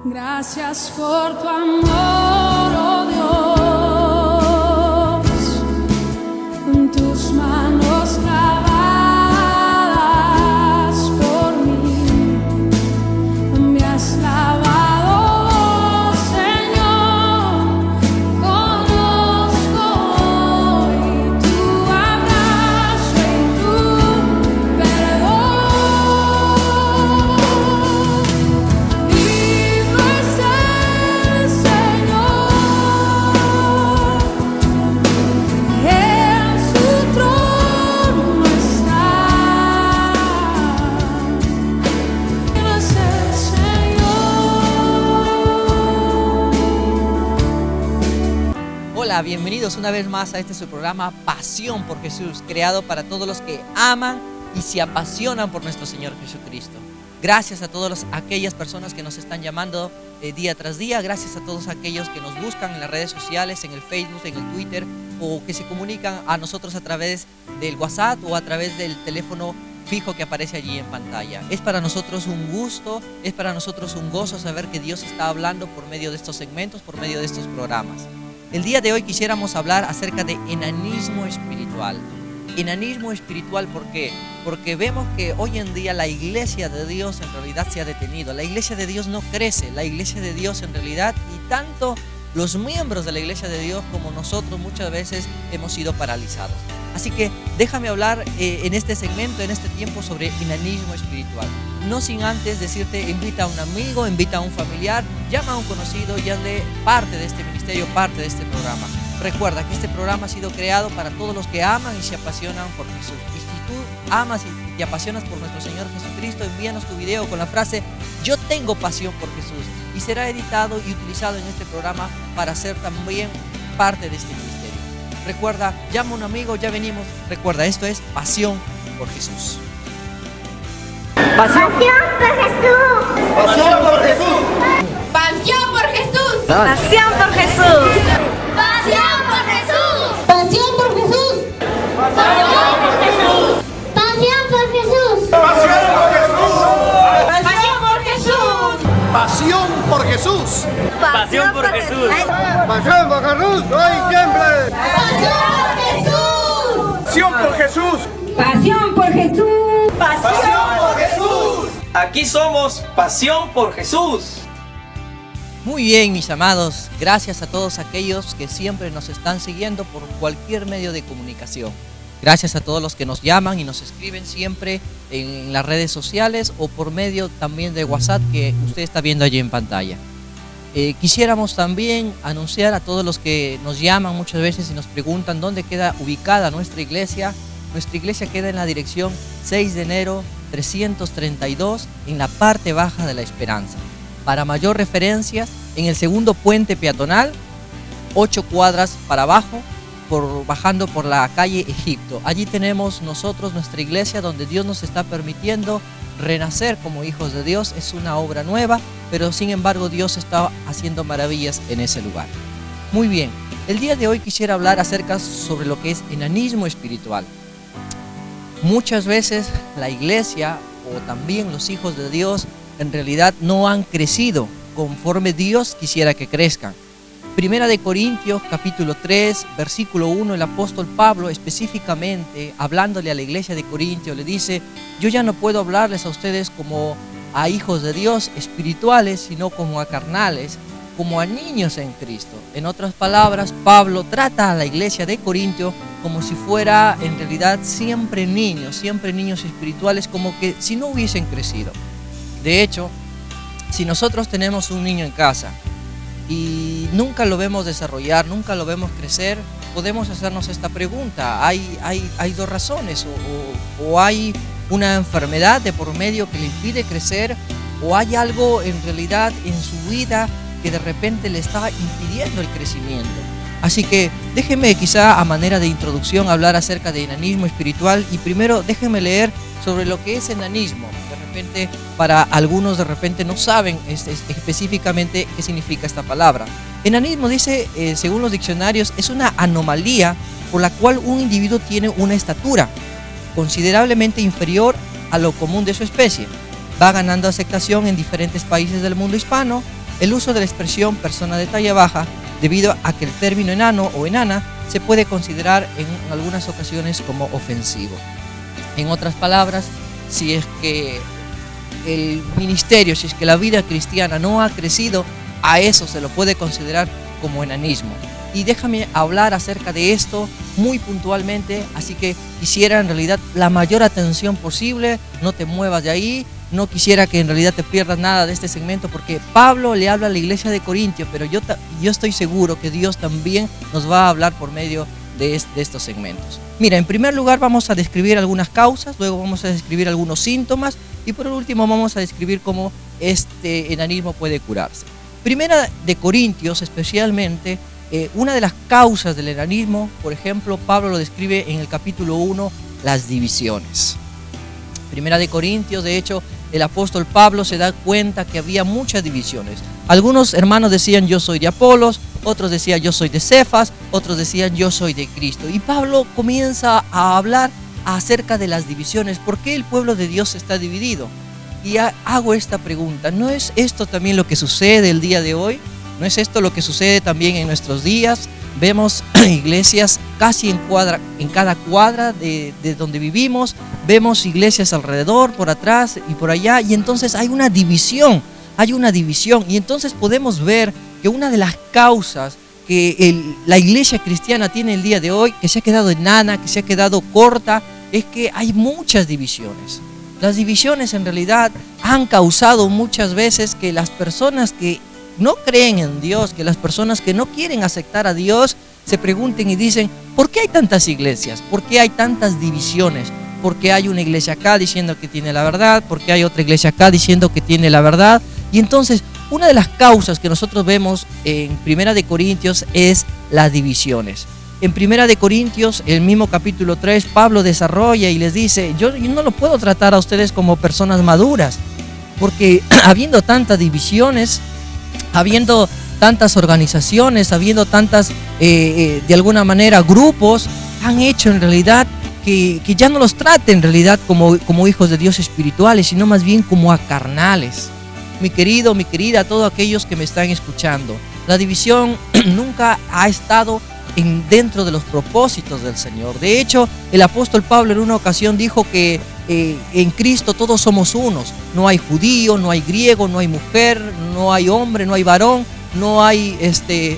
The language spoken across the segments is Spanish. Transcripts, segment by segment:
Gracias por tu amor, oh Dios, con tus manos clavadas por mí, me has lavado, Señor, conozco hoy tu abrazo y tu perdón. Vivo es el Señor, en su trono está. Vivo es el Señor. Hola, bienvenidos una vez más a su programa Pasión por Jesús, creado para todos los que aman y se apasionan por nuestro Señor Jesucristo. Gracias a todas aquellas personas que nos están llamando día tras día, gracias a todos aquellos que nos buscan en las redes sociales, en el Facebook, en el Twitter, o que se comunican a nosotros a través del WhatsApp o a través del teléfono fijo que aparece allí en pantalla. Es para nosotros un gusto, es para nosotros un gozo saber que Dios está hablando por medio de estos segmentos, por medio de estos programas. El día de hoy quisiéramos hablar acerca de enanismo espiritual. Enanismo espiritual, ¿por qué? Porque vemos que hoy en día la iglesia de Dios en realidad se ha detenido. La iglesia de Dios no crece, la iglesia de Dios en realidad, y tanto los miembros de la iglesia de Dios como nosotros muchas veces hemos sido paralizados. Así que déjame hablar en este segmento, en este tiempo, sobre enanismo espiritual. No sin antes decirte, invita a un amigo, invita a un familiar, llama a un conocido y hazle parte de este ministerio, parte de este programa. Recuerda que este programa ha sido creado para todos los que aman y se apasionan por Jesús. Y si tú amas y te apasionas por nuestro Señor Jesucristo, envíanos tu video con la frase "Yo tengo pasión por Jesús", y será editado y utilizado en este programa para ser también parte de este ministerio. Recuerda, llama a un amigo, ya venimos. Recuerda, esto es Pasión por Jesús. Pasión por Jesús. ¡Pasión por Jesús! Pasión por Jesús. Pasión por Jesús. Pasión por Jesús. Pasión por Jesús. Pasión por Jesús. Pasión por Jesús. ¡Pasión por Jesús! Pasión por Jesús. ¡Pasión por Jesús! Pasión por Jesús. ¡Pasión por Jesús! ¡Hoy siempre! Pasión por Jesús. ¡Pasión por Jesús! Pasión por Jesús. ¡Pasión por Jesús! Aquí somos Pasión por Jesús. Muy bien, mis amados, gracias a todos aquellos que siempre nos están siguiendo por cualquier medio de comunicación. Gracias a todos los que nos llaman y nos escriben siempre en las redes sociales o por medio también de WhatsApp que usted está viendo allí en pantalla. Quisiéramos también anunciar a todos los que nos llaman muchas veces y nos preguntan dónde queda ubicada nuestra iglesia. Nuestra iglesia queda en la dirección 6 de enero 332 en la parte baja de La Esperanza. Para mayor referencia, en el segundo puente peatonal, 8 cuadras para abajo, bajando por la calle Egipto. Allí tenemos nosotros nuestra iglesia, donde Dios nos está permitiendo renacer como hijos de Dios. Es una obra nueva, pero sin embargo Dios está haciendo maravillas en ese lugar. Muy bien, el día de hoy quisiera hablar acerca sobre lo que es enanismo espiritual. Muchas veces la iglesia o también los hijos de Dios en realidad no han crecido conforme Dios quisiera que crezcan. Primera de Corintios capítulo 3 versículo 1, el apóstol Pablo específicamente hablándole a la iglesia de Corintios le dice: yo ya no puedo hablarles a ustedes como a hijos de Dios espirituales, sino como a carnales, como a niños en Cristo. En otras palabras, Pablo trata a la iglesia de Corintios como si fuera en realidad siempre niños espirituales, como que si no hubiesen crecido. De hecho, si nosotros tenemos un niño en casa y nunca lo vemos desarrollar, nunca lo vemos crecer, podemos hacernos esta pregunta. Hay dos razones, o hay una enfermedad de por medio que le impide crecer, o hay algo en realidad en su vida que de repente le está impidiendo el crecimiento. Así que déjenme quizá a manera de introducción hablar acerca de enanismo espiritual, y primero déjenme leer sobre lo que es enanismo. De repente para algunos de repente no saben específicamente qué significa esta palabra. Enanismo, dice según los diccionarios, es una anomalía por la cual un individuo tiene una estatura considerablemente inferior a lo común de su especie. Va ganando aceptación en diferentes países del mundo hispano el uso de la expresión persona de talla baja, debido a que el término enano o enana se puede considerar en algunas ocasiones como ofensivo. En otras palabras, si es que el ministerio, si es que la vida cristiana no ha crecido, a eso se lo puede considerar como enanismo. Y déjame hablar acerca de esto muy puntualmente, así que quisiera en realidad la mayor atención posible, no te muevas de ahí, no quisiera que en realidad te pierdas nada de este segmento, porque Pablo le habla a la iglesia de Corintio, pero yo estoy seguro que Dios también nos va a hablar por medio de estos segmentos. Mira, en primer lugar vamos a describir algunas causas, luego vamos a describir algunos síntomas y por último vamos a describir cómo este enanismo puede curarse. Primera de Corintios especialmente, una de las causas del enanismo, por ejemplo, Pablo lo describe en el capítulo 1, las divisiones. Primera de Corintios, de hecho, el apóstol Pablo se da cuenta que había muchas divisiones. Algunos hermanos decían yo soy de Apolos, otros decían yo soy de Cefas, otros decían yo soy de Cristo. Y Pablo comienza a hablar acerca de las divisiones. ¿Por qué el pueblo de Dios está dividido? Y hago esta pregunta, ¿no es esto también lo que sucede el día de hoy? ¿No es esto lo que sucede también en nuestros días? Vemos iglesias casi en cada cuadra de donde vivimos, vemos iglesias alrededor, por atrás y por allá, y entonces hay una división, y entonces podemos ver que una de las causas que la iglesia cristiana tiene el día de hoy, que se ha quedado enana, que se ha quedado corta, es que hay muchas divisiones. Las divisiones en realidad han causado muchas veces que las personas que no creen en Dios, que las personas que no quieren aceptar a Dios se pregunten y dicen, ¿por qué hay tantas iglesias? ¿Por qué hay tantas divisiones? ¿Por qué hay una iglesia acá diciendo que tiene la verdad? ¿Por qué hay otra iglesia acá diciendo que tiene la verdad? Y entonces, una de las causas que nosotros vemos en Primera de Corintios es las divisiones. En Primera de Corintios, el mismo capítulo 3, Pablo desarrolla y les dice, yo no lo puedo tratar a ustedes como personas maduras, porque habiendo tantas divisiones, habiendo tantas organizaciones, habiendo tantas, de alguna manera, grupos, han hecho en realidad que ya no los trate en realidad como hijos de Dios espirituales, sino más bien como a carnales. Mi querido, mi querida, todos aquellos que me están escuchando, la división nunca ha estado dentro de los propósitos del Señor. De hecho, el apóstol Pablo en una ocasión dijo que en Cristo todos somos unos. No hay judío, no hay griego, no hay mujer, no hay hombre, no hay varón, no hay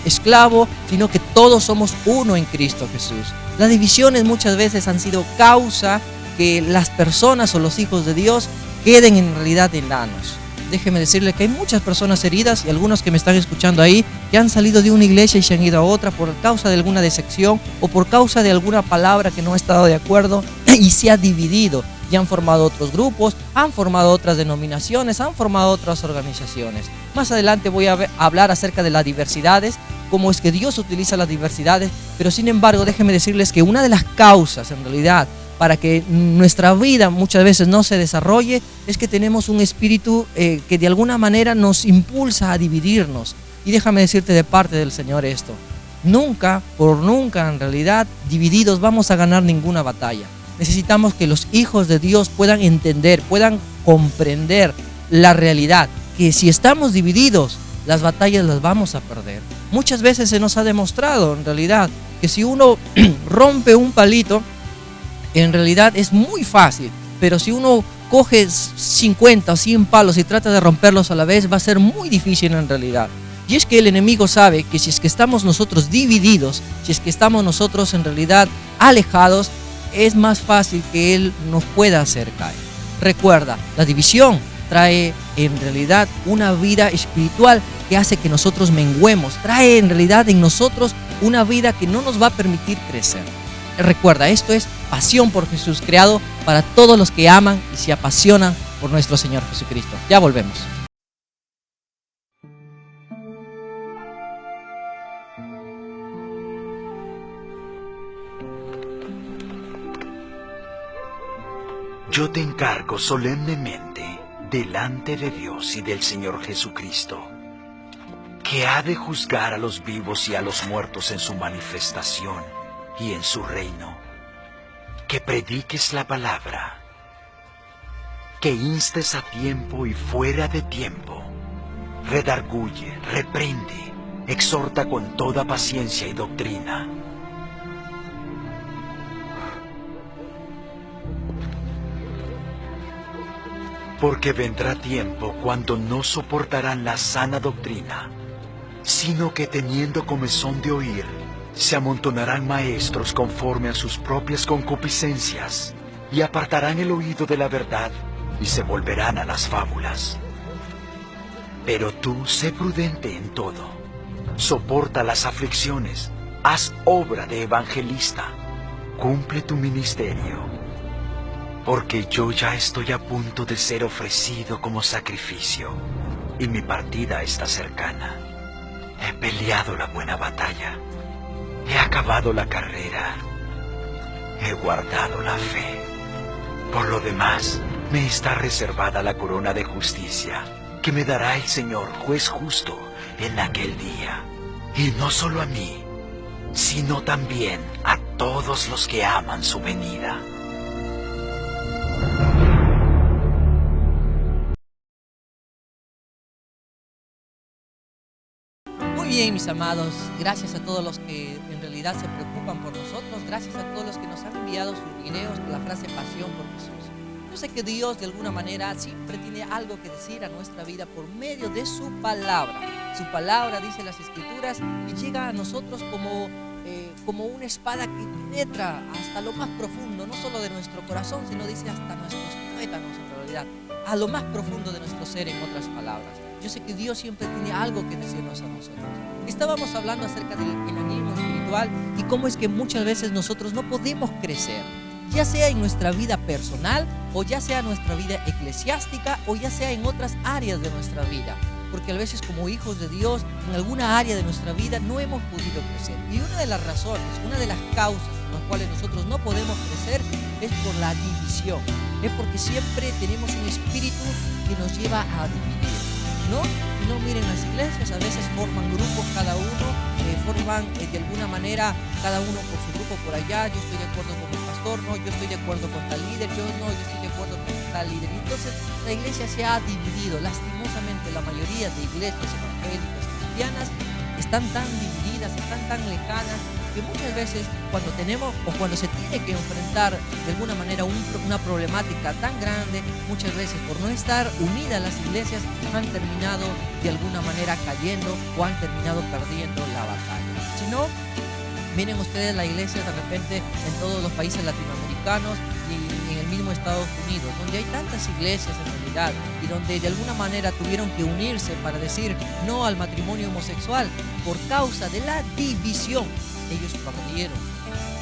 esclavo, sino que todos somos uno en Cristo Jesús. Las divisiones muchas veces han sido causa que las personas o los hijos de Dios queden en realidad enanos. Déjeme decirle que hay muchas personas heridas y algunos que me están escuchando ahí que han salido de una iglesia y se han ido a otra por causa de alguna decepción o por causa de alguna palabra que no ha estado de acuerdo y se ha dividido y han formado otros grupos, han formado otras denominaciones, han formado otras organizaciones. Más adelante voy a hablar acerca de las diversidades, cómo es que Dios utiliza las diversidades, pero sin embargo déjenme decirles que una de las causas en realidad para que nuestra vida muchas veces no se desarrolle, es que tenemos un espíritu que de alguna manera nos impulsa a dividirnos. Y déjame decirte de parte del Señor esto, nunca, por nunca en realidad, divididos vamos a ganar ninguna batalla. Necesitamos que los hijos de Dios puedan entender, puedan comprender la realidad, que si estamos divididos, las batallas las vamos a perder. Muchas veces se nos ha demostrado en realidad que si uno rompe un palito, en realidad es muy fácil, pero si uno coge 50 o 100 palos y trata de romperlos a la vez, va a ser muy difícil en realidad. Y es que el enemigo sabe que si es que estamos nosotros divididos, si es que estamos nosotros en realidad alejados, es más fácil que él nos pueda hacer caer. Recuerda, la división trae en realidad una vida espiritual que hace que nosotros menguemos, trae en realidad en nosotros una vida que no nos va a permitir crecer. Recuerda, esto es Pasión por Jesús, creado para todos los que aman y se apasionan por nuestro Señor Jesucristo. Ya volvemos. Yo te encargo solemnemente, delante de Dios y del Señor Jesucristo, que ha de juzgar a los vivos y a los muertos en su manifestación y en su reino, que prediques la palabra, que instes a tiempo y fuera de tiempo, redarguye, reprende, exhorta con toda paciencia y doctrina. Porque vendrá tiempo cuando no soportarán la sana doctrina, sino que teniendo comezón de oír, se amontonarán maestros conforme a sus propias concupiscencias, y apartarán el oído de la verdad, y se volverán a las fábulas. Pero tú sé prudente en todo, soporta las aflicciones, haz obra de evangelista, cumple tu ministerio. Porque yo ya estoy a punto de ser ofrecido como sacrificio, y mi partida está cercana. He peleado la buena batalla, he acabado la carrera, he guardado la fe. Por lo demás, me está reservada la corona de justicia, que me dará el Señor, juez justo, en aquel día. Y no solo a mí, sino también a todos los que aman su venida. Muy bien, mis amados, gracias a todos los que en realidad se preocupan por nosotros, gracias a todos los que nos han enviado sus videos con la frase pasión por Jesús. Yo sé que Dios de alguna manera siempre tiene algo que decir a nuestra vida por medio de su palabra. Su palabra, dice las Escrituras, y llega a nosotros como una espada que penetra hasta lo más profundo, no solo de nuestro corazón, sino dice hasta nuestros tuétanos en realidad, a lo más profundo de nuestro ser, en otras palabras. Yo sé que Dios siempre tiene algo que decirnos a nosotros. Estábamos hablando acerca del enanismo espiritual y cómo es que muchas veces nosotros no podemos crecer, ya sea en nuestra vida personal, o ya sea en nuestra vida eclesiástica, o ya sea en otras áreas de nuestra vida. Porque a veces como hijos de Dios, en alguna área de nuestra vida no hemos podido crecer. Y una de las razones, una de las causas por las cuales nosotros no podemos crecer es por la división. Es porque siempre tenemos un espíritu que nos lleva a dividir, ¿no? Si no, miren, las iglesias a veces forman grupos, cada uno forman de alguna manera, cada uno por su grupo por allá. Yo estoy de acuerdo con el pastor, no, yo estoy de acuerdo con tal líder, yo estoy de acuerdo con tal líder. Entonces la iglesia se ha dividido. Lastimosamente la mayoría de iglesias evangélicas cristianas están tan divididas, están tan lejanas, que muchas veces cuando tenemos o cuando se tiene que enfrentar de alguna manera una problemática tan grande, muchas veces por no estar unidas las iglesias han terminado de alguna manera cayendo o han terminado perdiendo la batalla. Si no, miren ustedes la iglesia de repente en todos los países latinoamericanos y en el mismo Estados Unidos, donde hay tantas iglesias en realidad y donde de alguna manera tuvieron que unirse para decir no al matrimonio homosexual por causa de la división. Ellos perdieron.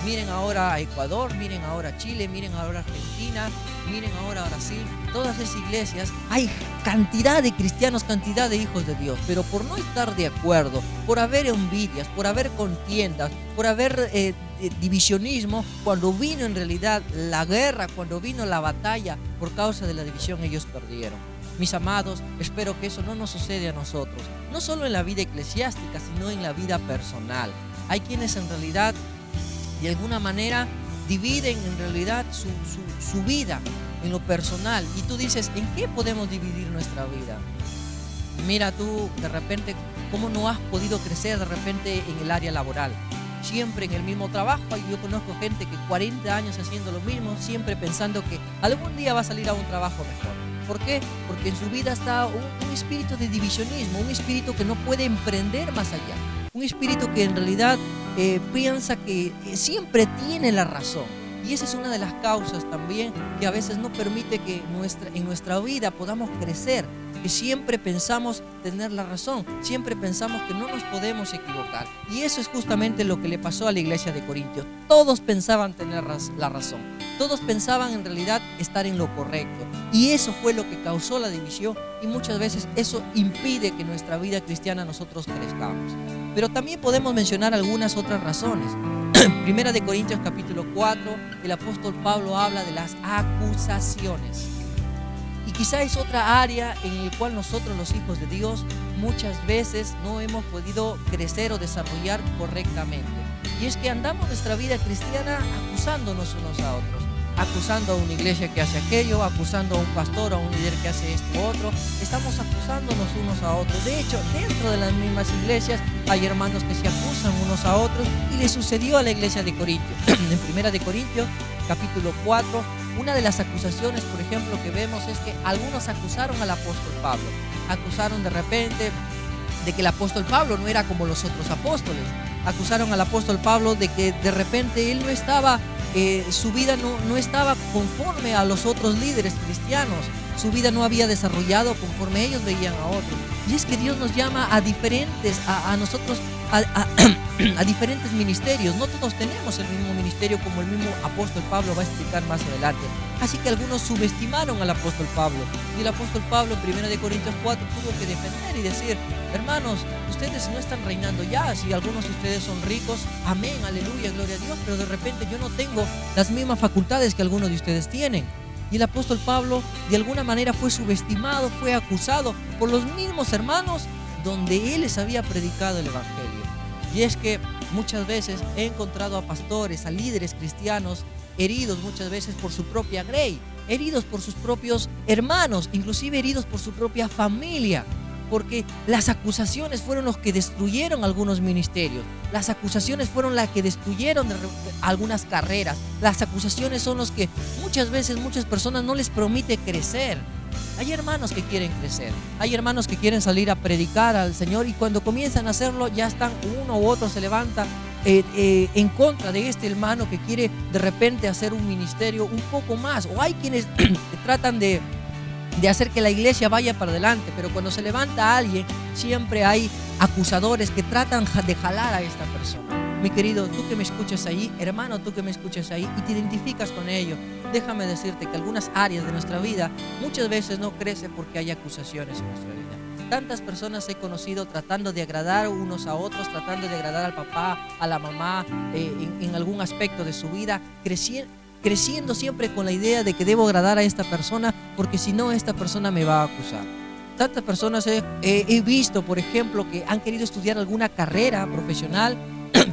Miren ahora a Ecuador, miren ahora a Chile, miren ahora a Argentina, miren ahora a Brasil. Todas esas iglesias hay cantidad de cristianos, cantidad de hijos de Dios, pero por no estar de acuerdo, por haber envidias, por haber contiendas, por haber divisionismo, cuando vino en realidad la guerra, cuando vino la batalla, por causa de la división ellos perdieron. Mis amados, espero que eso no nos suceda a nosotros, no solo en la vida eclesiástica, sino en la vida personal. Hay quienes en realidad, de alguna manera, dividen en realidad su vida en lo personal. Y tú dices, ¿en qué podemos dividir nuestra vida? Mira tú, de repente, cómo no has podido crecer de repente en el área laboral. Siempre en el mismo trabajo. Yo conozco gente que 40 años haciendo lo mismo, siempre pensando que algún día va a salir a un trabajo mejor. ¿Por qué? Porque en su vida está un espíritu de divisionismo, un espíritu que no puede emprender más allá. Un espíritu que en realidad piensa que siempre tiene la razón. Y esa es una de las causas también que a veces no permite que en nuestra vida podamos crecer. Que siempre pensamos tener la razón, siempre pensamos que no nos podemos equivocar. Y eso es justamente lo que le pasó a la iglesia de Corintios. Todos pensaban tener la razón, todos pensaban en realidad estar en lo correcto. Y eso fue lo que causó la división, y muchas veces eso impide que en nuestra vida cristiana nosotros crezcamos. Pero también podemos mencionar algunas otras razones. Primera de Corintios capítulo 4, el apóstol Pablo habla de las acusaciones. Y quizá es otra área en la cual nosotros, los hijos de Dios, muchas veces no hemos podido crecer o desarrollar correctamente. Y es que andamos nuestra vida cristiana acusándonos unos a otros. acusando a una iglesia que hace aquello, acusando a un pastor, a un líder que hace esto u otro. Estamos acusándonos unos a otros. De hecho, dentro de las mismas iglesias hay hermanos que se acusan unos a otros, y le sucedió a la iglesia de Corintios. En Primera de Corintios, capítulo 4, una de las acusaciones, por ejemplo, que vemos es que algunos acusaron al apóstol Pablo. Acusaron de repente de que el apóstol Pablo no era como los otros apóstoles. Acusaron al apóstol Pablo de que de repente él no estaba, su vida no estaba conforme a los otros líderes cristianos. Su vida no había desarrollado conforme ellos veían a otros. Y es que Dios nos llama a diferentes, a nosotros, a diferentes ministerios. No todos tenemos el mismo ministerio, como el mismo apóstol Pablo va a explicar más adelante. Así que algunos subestimaron al apóstol Pablo. Y el apóstol Pablo en 1 Corintios 4 tuvo que defender y decir: hermanos, ustedes no están reinando ya. Si algunos de ustedes son ricos, amén, aleluya, gloria a Dios, pero de repente yo no tengo las mismas facultades que algunos de ustedes tienen. Y el apóstol Pablo de alguna manera fue subestimado, fue acusado por los mismos hermanos donde él les había predicado el evangelio. Y es que muchas veces he encontrado a pastores, a líderes cristianos heridos muchas veces por su propia grey, heridos por sus propios hermanos, inclusive heridos por su propia familia, porque las acusaciones fueron los que destruyeron algunos ministerios. Las acusaciones fueron las que destruyeron algunas carreras. Las acusaciones son los que muchas veces muchas personas no les permite crecer. Hay hermanos que quieren crecer, hay hermanos que quieren salir a predicar al Señor, y cuando comienzan a hacerlo ya están, uno u otro se levanta en contra de este hermano que quiere de repente hacer un ministerio un poco más. O hay quienes tratan de hacer que la iglesia vaya para adelante, pero cuando se levanta alguien, siempre hay acusadores que tratan de jalar a esta persona. Mi querido, tú que me escuchas ahí, hermano, tú que me escuchas ahí y te identificas con ello, déjame decirte que algunas áreas de nuestra vida muchas veces no crecen porque hay acusaciones en nuestra vida. Tantas personas he conocido tratando de agradar unos a otros, tratando de agradar al papá, a la mamá, en algún aspecto de su vida, creciendo siempre con la idea de que debo agradar a esta persona, porque si no, esta persona me va a acusar. Tantas personas he visto, por ejemplo, que han querido estudiar alguna carrera profesional,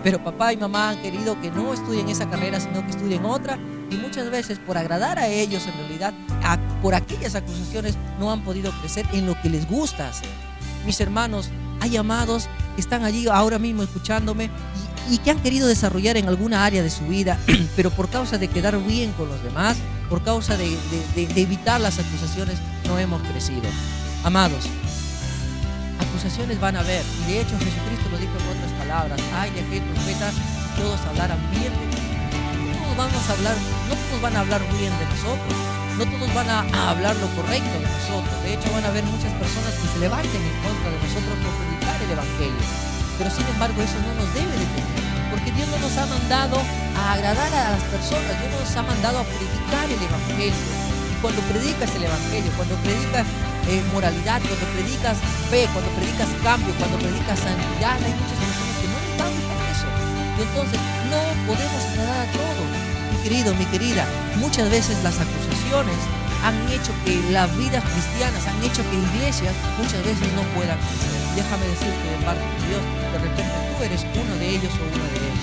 pero papá y mamá han querido que no estudien esa carrera, sino que estudien otra, y muchas veces por agradar a ellos, en realidad, por aquellas acusaciones, no han podido crecer en lo que les gusta hacer. Mis hermanos, hay amados que están allí ahora mismo escuchándome y que han querido desarrollar en alguna área de su vida, pero por causa de quedar bien con los demás, por causa de evitar las acusaciones, no hemos crecido. Amados, acusaciones van a haber, y de hecho Jesucristo lo dijo en otras palabras: ay de aquel profeta si todos hablaran bien de ti. No todos van a hablar bien de nosotros, no todos van a hablar lo correcto de nosotros. De hecho, van a haber muchas personas que se levanten en contra de nosotros por predicar el evangelio. Pero sin embargo, eso no nos debe detener, porque Dios no nos ha mandado a agradar a las personas, Dios nos ha mandado a predicar el evangelio. Y cuando predicas el evangelio, cuando predicas moralidad, cuando predicas fe, cuando predicas cambio, cuando predicas santidad, hay muchas personas que no están con eso. Y entonces no podemos agradar a todos. Mi querido, mi querida, muchas veces las acusaciones han hecho que las vidas cristianas, han hecho que iglesias muchas veces no puedan crecer. Déjame decirte de parte de Dios, de repente tú eres uno de ellos o una de ellos.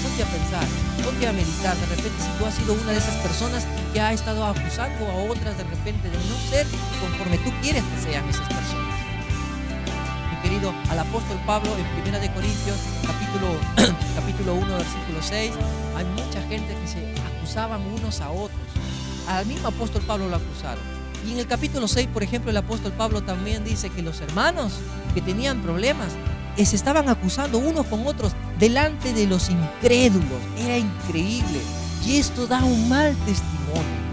Ponte a pensar, ponte a meditar, de repente si tú has sido una de esas personas que ha estado acusando a otras de repente de no ser conforme tú quieres que sean esas personas. Mi querido, al apóstol Pablo en 1 Corintios capítulo 1 versículo 6, hay mucha gente que se acusaban unos a otros. Al mismo apóstol Pablo lo acusaron. Y en el capítulo 6, por ejemplo, el apóstol Pablo también dice que los hermanos que tenían problemas se estaban acusando unos con otros delante de los incrédulos. Era increíble. Y esto da un mal testimonio.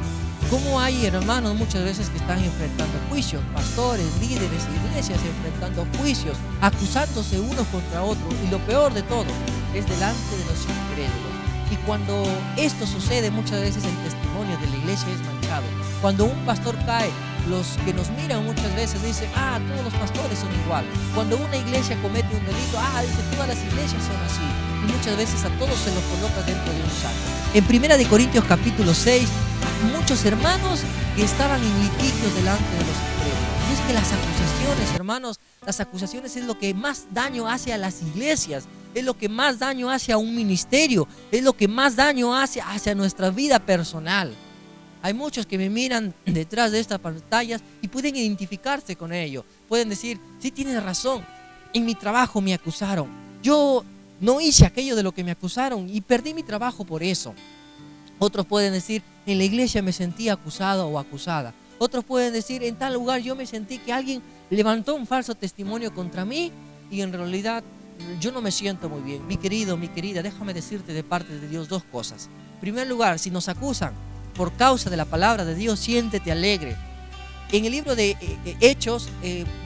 Como hay hermanos muchas veces que están enfrentando juicios, pastores, líderes, iglesias enfrentando juicios, acusándose unos contra otros. Y lo peor de todo es delante de los incrédulos. Y cuando esto sucede, muchas veces el testimonio de la iglesia es manchado. Cuando un pastor cae, los que nos miran muchas veces dicen: todos los pastores son igual. Cuando una iglesia comete un delito, dice, todas las iglesias son así. Y muchas veces a todos se los coloca dentro de un saco. En 1 Corintios capítulo 6, muchos hermanos que estaban en litigios delante de los incrédulos. Y es que las acusaciones, hermanos, las acusaciones es lo que más daño hace a las iglesias. Es lo que más daño hace a un ministerio, es lo que más daño hace hacia nuestra vida personal. Hay muchos que me miran detrás de estas pantallas y pueden identificarse con ello. Pueden decir, sí, tienes razón, en mi trabajo me acusaron. Yo no hice aquello de lo que me acusaron y perdí mi trabajo por eso. Otros pueden decir, en la iglesia me sentí acusado o acusada. Otros pueden decir, en tal lugar yo me sentí que alguien levantó un falso testimonio contra mí y en realidad yo no me siento muy bien. Mi querido, mi querida, déjame decirte de parte de Dios dos cosas. En primer lugar, si nos acusan por causa de la palabra de Dios, siéntete alegre. En el libro de Hechos,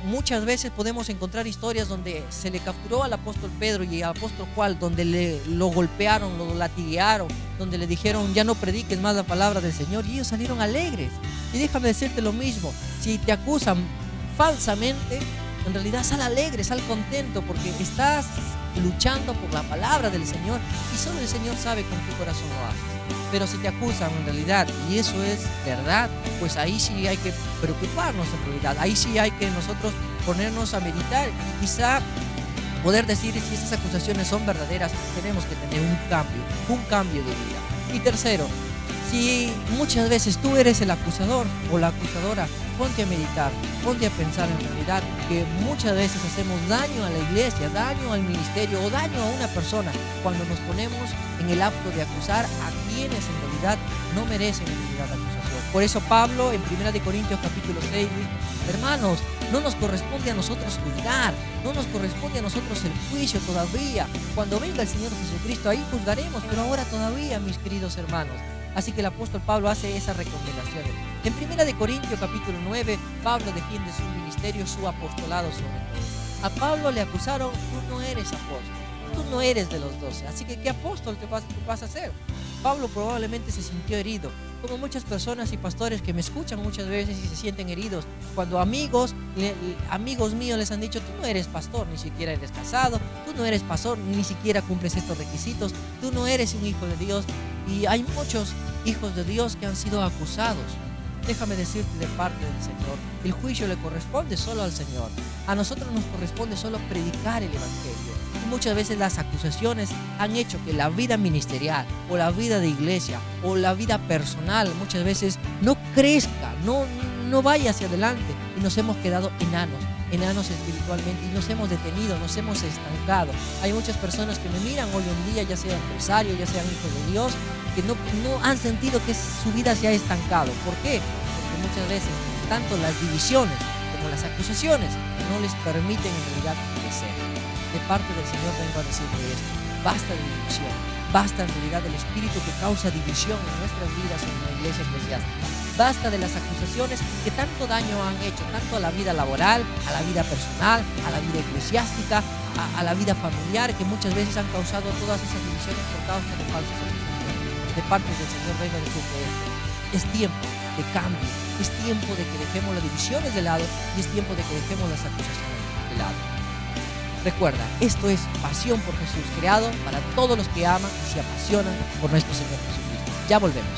muchas veces podemos encontrar historias donde se le capturó al apóstol Pedro y al apóstol Juan, donde lo golpearon, lo latiguearon, donde le dijeron, ya no prediques más la palabra del Señor, y ellos salieron alegres. Y déjame decirte lo mismo, si te acusan falsamente, en realidad sal alegre, sal contento, porque estás luchando por la palabra del Señor y solo el Señor sabe con qué corazón lo haces. Pero si te acusan en realidad y eso es verdad, pues ahí sí hay que preocuparnos en realidad. Ahí sí hay que nosotros ponernos a meditar y quizá poder decir si esas acusaciones son verdaderas. Tenemos que tener un cambio de vida. Y tercero, si muchas veces tú eres el acusador o la acusadora, ponte a meditar, ponte a pensar en realidad que muchas veces hacemos daño a la iglesia, daño al ministerio o daño a una persona cuando nos ponemos en el acto de acusar a quienes en realidad no merecen en realidad la acusación. Por eso Pablo en 1 Corintios capítulo 6 dice, hermanos, no nos corresponde a nosotros juzgar, no nos corresponde a nosotros el juicio todavía. Cuando venga el Señor Jesucristo ahí juzgaremos, pero ahora todavía, mis queridos hermanos. Así que el apóstol Pablo hace esas recomendaciones. En 1 Corintios capítulo 9, Pablo defiende su ministerio, su apostolado sobre todo. A Pablo le acusaron, tú no eres apóstol, tú no eres de los 12, así que ¿qué apóstol tú vas a ser? Pablo probablemente se sintió herido, como muchas personas y pastores que me escuchan muchas veces y se sienten heridos, cuando amigos míos les han dicho, tú no eres pastor, ni siquiera eres casado, tú no eres pastor, ni siquiera cumples estos requisitos, tú no eres un hijo de Dios. Y hay muchos hijos de Dios que han sido acusados. Déjame decirte de parte del Señor, el juicio le corresponde solo al Señor. A nosotros nos corresponde solo predicar el Evangelio. Y muchas veces las acusaciones han hecho que la vida ministerial o la vida de iglesia o la vida personal muchas veces no crezca, no vaya hacia adelante y nos hemos quedado enanos espiritualmente y nos hemos detenido, nos hemos estancado. Hay muchas personas que me miran hoy en día, ya sean empresarios, ya sean hijos de Dios, que no han sentido que su vida se ha estancado. ¿Por qué? Porque muchas veces tanto las divisiones como las acusaciones no les permiten en realidad crecer. De parte del Señor vengo a decirte esto, basta de división, basta en realidad del espíritu que causa división en nuestras vidas en la iglesia eclesiástica. Basta de las acusaciones que tanto daño han hecho, tanto a la vida laboral, a la vida personal, a la vida eclesiástica, a la vida familiar, que muchas veces han causado todas esas divisiones por causa de falsas acusaciones. De parte del Señor vengo a decirte esto. Es tiempo de cambio, es tiempo de que dejemos las divisiones de lado y es tiempo de que dejemos las acusaciones de lado. Recuerda, esto es Pasión por Jesús, creado para todos los que aman y se apasionan por nuestro Señor Jesucristo. Ya volvemos.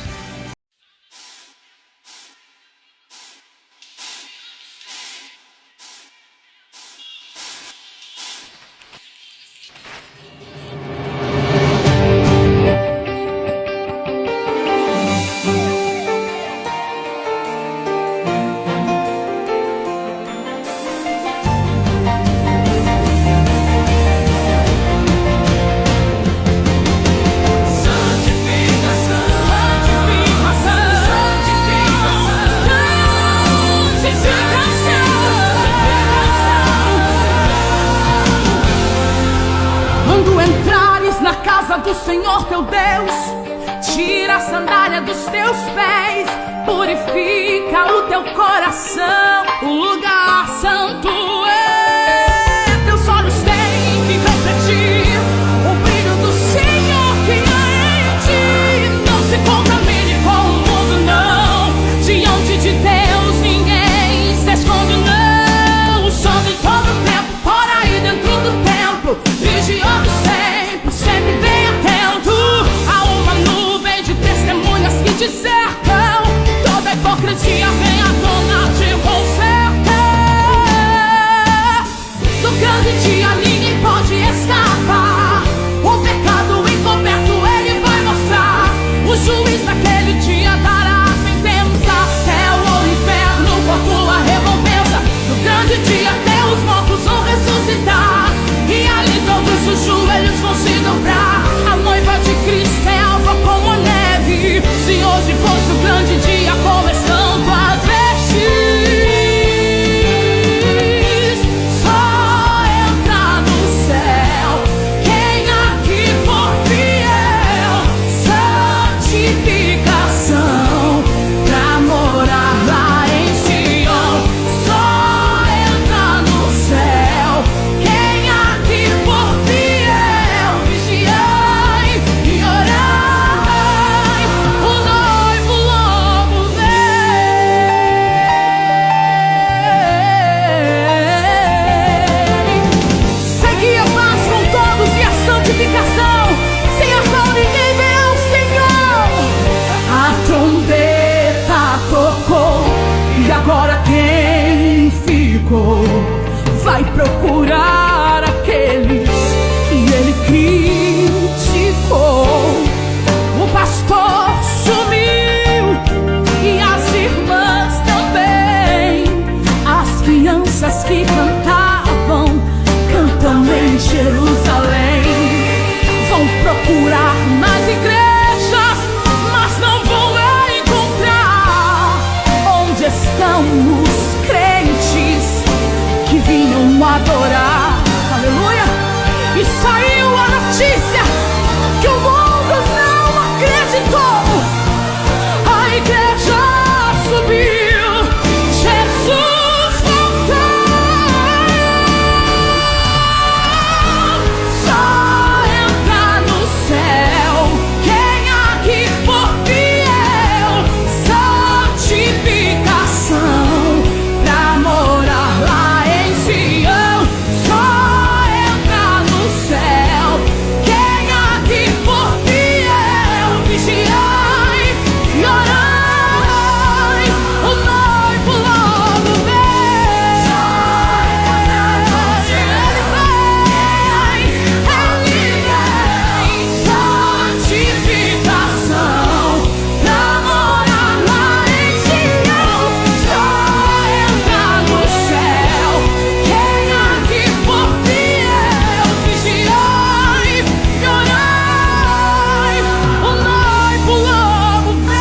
Do Senhor teu Deus, tira a sandália dos teus pés, purifica o teu coração, o lugar santo é. Teus olhos têm que refletir o brilho do Senhor que há em ti. Não se contamine com o mundo, não. Diante de Deus ninguém se esconde, não. O sol em todo o tempo, fora e dentro do templo, vigiando sempre, sempre bem atento a uma noite. vai procurar aqueles que ele criticou. O pastor sumiu e as irmãs também. As crianças que cantam em Jerusalém. Vão procurar nas igrejas, mas não vão encontrar. Onde estão os crentes que vinham adorar? Aleluia! E saiu a notícia que o mundo não acreditou. A igreja subiu, Jesus voltou. Só entra no céu quem aqui for fiel. Santificação pra morar lá em Sião. Só entra no céu quem aqui for fiel. Vigiai e orai, o noivo logo vem. Ele vem. Santificação pra morar lá em Sião. Só entra no céu quem aqui for fiel. Vigiai e orai, o noivo logo vem.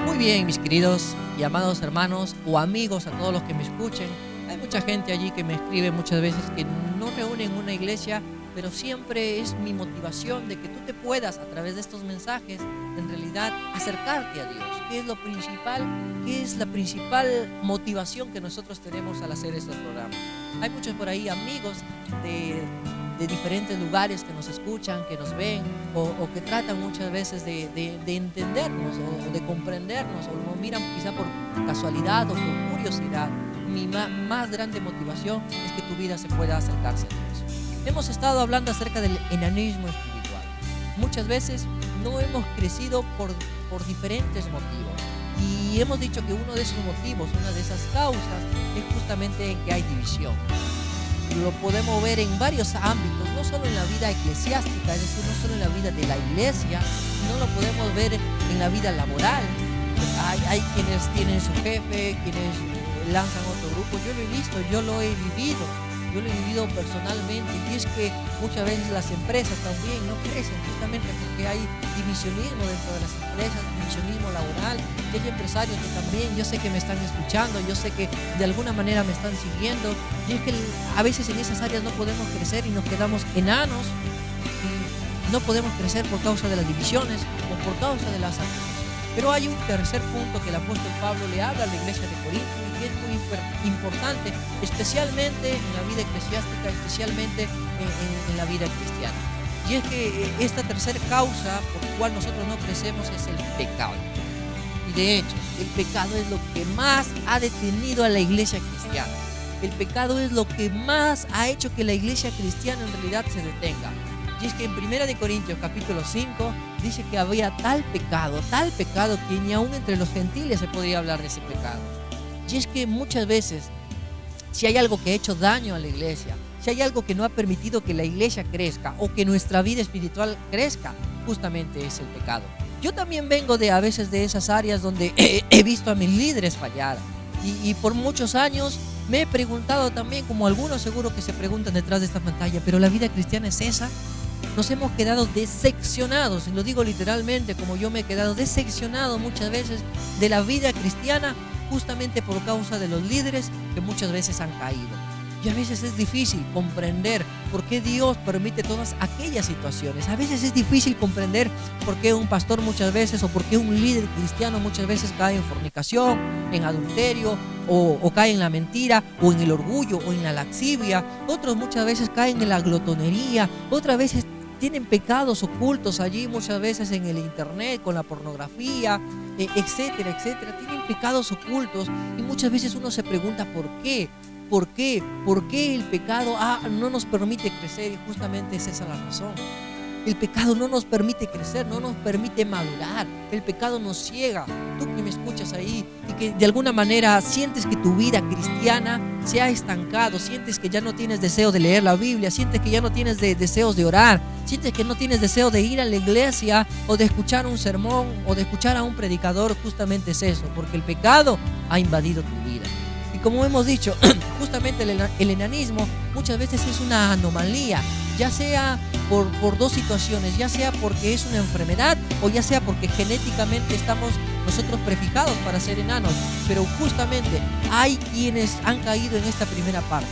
Muy bien, mis queridos y amados hermanos o amigos, a todos los que me escuchen. Hay mucha gente allí que me escribe muchas veces que no reúnen una iglesia, pero siempre es mi motivación de que tú te puedas, a través de estos mensajes, en realidad acercarte a Dios. ¿Qué es lo principal? ¿Qué es la principal motivación que nosotros tenemos al hacer estos programas? Hay muchos por ahí amigos de diferentes lugares que nos escuchan, que nos ven o que tratan muchas veces de entendernos o de comprendernos o nos miran quizá por casualidad o por curiosidad. Mi más grande motivación es que tu vida se pueda acercarse a Dios. Hemos estado hablando acerca del enanismo espiritual. Muchas veces no hemos crecido por diferentes motivos y hemos dicho que uno de esos motivos, una de esas causas es justamente en que hay división. Lo podemos ver en varios ámbitos, no solo en la vida eclesiástica, es decir, no solo en la vida de la iglesia, sino lo podemos ver en la vida laboral. Hay quienes tienen su jefe, quienes lanzan otro grupo. Yo lo he visto, yo lo he vivido personalmente, y es que muchas veces las empresas también no crecen justamente porque hay divisionismo dentro de las empresas, divisionismo laboral. Y hay empresarios que también, yo sé que me están escuchando, yo sé que de alguna manera me están siguiendo, y es que a veces en esas áreas no podemos crecer y nos quedamos enanos y no podemos crecer por causa de las divisiones o por causa de las acusaciones. Pero hay un tercer punto que el apóstol Pablo le habla a la iglesia de Corinto y que es muy importante, especialmente en la vida eclesiástica, especialmente en la vida cristiana. Y es que esta tercera causa por la cual nosotros no crecemos es el pecado. Y de hecho, el pecado es lo que más ha detenido a la iglesia cristiana. El pecado es lo que más ha hecho que la iglesia cristiana en realidad se detenga. Y es que en 1 Corintios capítulo 5 dice que había tal pecado que ni aún entre los gentiles se podía hablar de ese pecado. Y es que muchas veces, si hay algo que ha hecho daño a la iglesia, si hay algo que no ha permitido que la iglesia crezca o que nuestra vida espiritual crezca, justamente es el pecado. Yo también vengo a veces de esas áreas donde he visto a mis líderes fallar y por muchos años me he preguntado también, como algunos seguro que se preguntan detrás de esta pantalla, ¿pero la vida cristiana es esa? Nos hemos quedado decepcionados, y lo digo literalmente, como yo me he quedado decepcionado muchas veces de la vida cristiana, justamente por causa de los líderes que muchas veces han caído. Y a veces es difícil comprender por qué Dios permite todas aquellas situaciones. A veces es difícil comprender por qué un pastor muchas veces o por qué un líder cristiano muchas veces cae en fornicación, en adulterio o cae en la mentira o en el orgullo o en la laxivia. Otros muchas veces caen en la glotonería. Otras veces tienen pecados ocultos allí muchas veces en el internet, con la pornografía, etcétera, etcétera. Tienen pecados ocultos y muchas veces uno se pregunta ¿por qué? ¿Por qué? ¿Por qué el pecado no nos permite crecer? Y justamente es esa la razón. El pecado no nos permite crecer, no nos permite madurar. El pecado nos ciega. Tú que me escuchas ahí y que de alguna manera sientes que tu vida cristiana se ha estancado, sientes que ya no tienes deseo de leer la Biblia, sientes que ya no tienes deseos de orar, sientes que no tienes deseo de ir a la iglesia o de escuchar un sermón o de escuchar a un predicador, justamente es eso, porque el pecado ha invadido tu vida. Y como hemos dicho, justamente el enanismo muchas veces es una anomalía, ya sea por dos situaciones, ya sea porque es una enfermedad o ya sea porque genéticamente estamos nosotros prefijados para ser enanos. Pero justamente hay quienes han caído en esta primera parte.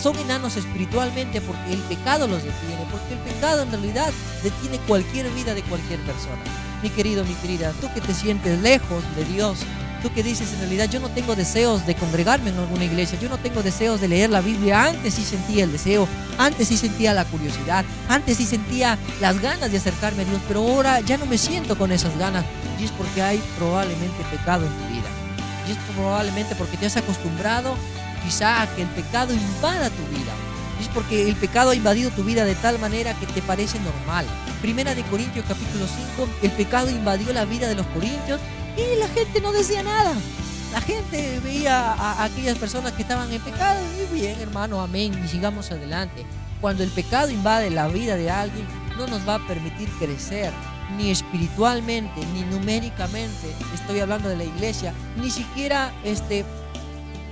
Son enanos espiritualmente porque el pecado los detiene, porque el pecado en realidad detiene cualquier vida de cualquier persona. Mi querido, mi querida, tú que te sientes lejos de Dios, tú que dices en realidad yo no tengo deseos de congregarme en alguna iglesia, yo no tengo deseos de leer la Biblia, antes sí sentía el deseo, antes sí sentía la curiosidad, antes sí sentía las ganas de acercarme a Dios, pero ahora ya no me siento con esas ganas, y es porque hay probablemente pecado en tu vida, y es probablemente porque te has acostumbrado quizá a que el pecado invada tu vida, y es porque el pecado ha invadido tu vida de tal manera que te parece normal. Primera de Corintios capítulo 5, el pecado invadió la vida de los corintios y la gente no decía nada. La gente veía a aquellas personas que estaban en pecado y bien, hermano, amén, y sigamos adelante. Cuando el pecado invade la vida de alguien, no nos va a permitir crecer, ni espiritualmente, ni numéricamente, estoy hablando de la iglesia, ni siquiera